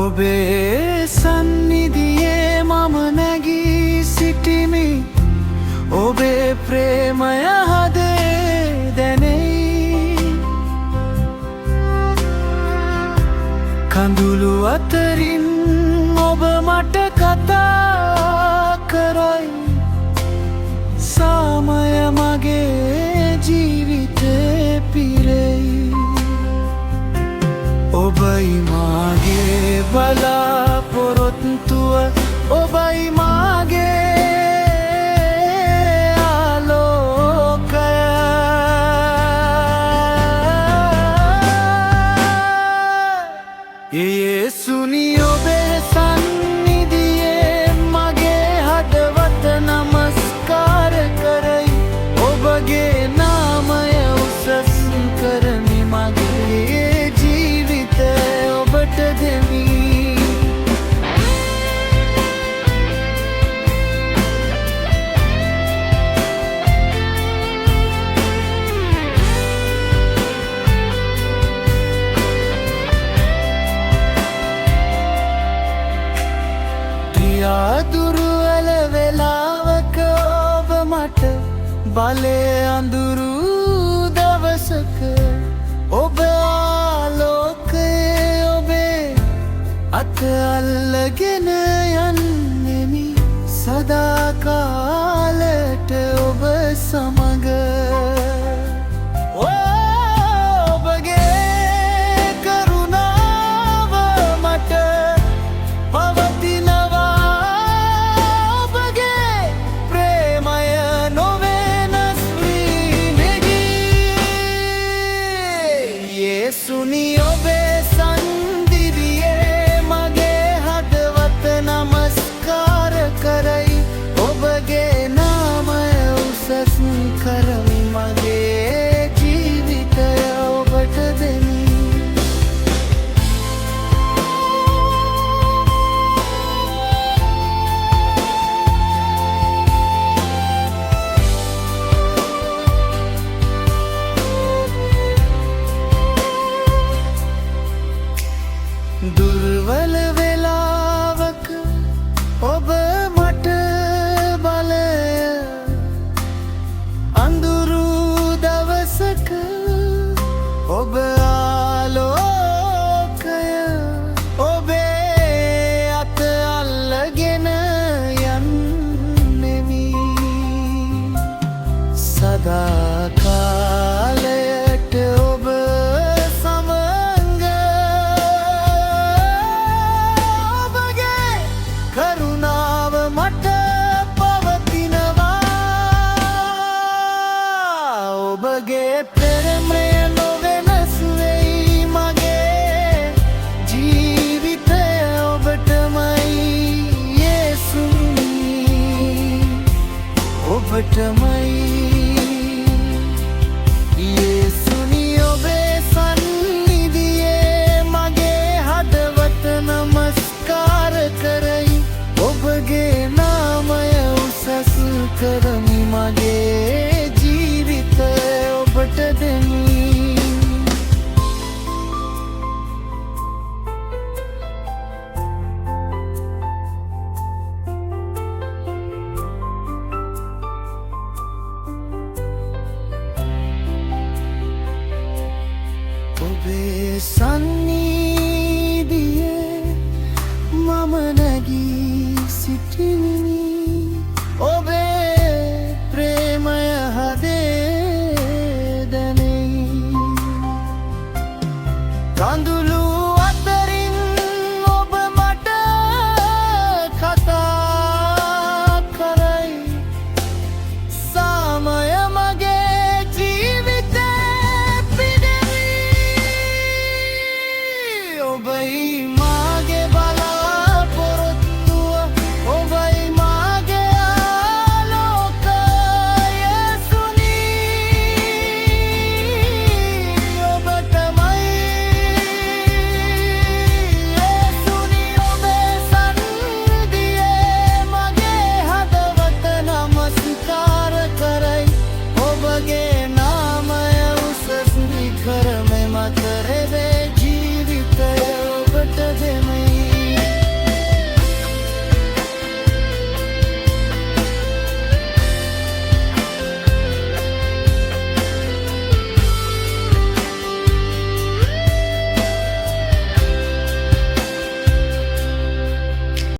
ඔබේ සන්නිධියේ මම නැගී සිටිමි. ඔබේ ප්‍රේමය හදේ දැනෙයි. කඳුළු අතරින් ඔබ මට කතා කරයි. සාමය මගේ ජීවිතේ පිරෙයි. ඔබයි මාගේ බලාපොරොත්තුව, ඔබයි මාගේ ආලෝකය. යේසුනි ඔබේ සන්නිධියේ මගේ හදවත නමස්කාර කරයි. ඔබගේ නාමය උසස් කරමි. මගේ ජීවිතය ඔබට දෙමි. දුර්වල වෙලාවක ඔබ මට බලය අඳුරු දවසක ඔබ ආලෝකයේ ඔබේ අත අල්ලගෙන යන්නෙමි. සදාකාලට ඔබ සමග. යේසුනි ඔබේ සන්නිධියේ මගේ හදවත නමස්කාර කරයි. ඔබගේ නාමය උසස් කරමි. මගේ ජීවිතය ඔබට දෙමි. දුර්වල වෙලාවක ඔබ මට බලය අඳුරු දවසක ඔබ ආලෝකය ඔබේ අත අල්ලගෙන යන්නෙමි. සදාකාලයට ඔබ කරුණාව මට පවතිනවා. ඔබගේ ප්‍රේමය නොවෙනස් වෙයි. මගේ ජීවිතය ඔබටමයි. යේසුනි ඔබටමයි. යේසුනි ඔබේ සන්නිධියේ මගේ හදවත නමස්කාර කරයි. ඔබගේ නාමය උසස් කරමි. මගේ ජීවිතය ඔබට දෙමි. ඔබේ සන්නිධියේ මම නැගී සිටිමි. ඔබේ ප්‍රේමය හදේ දැනෙයි. කඳුළු අතරින් ඔබ මට කතා කරයි. සාමය මගේ ජීවිතේ පිරෙයි. ඔබයි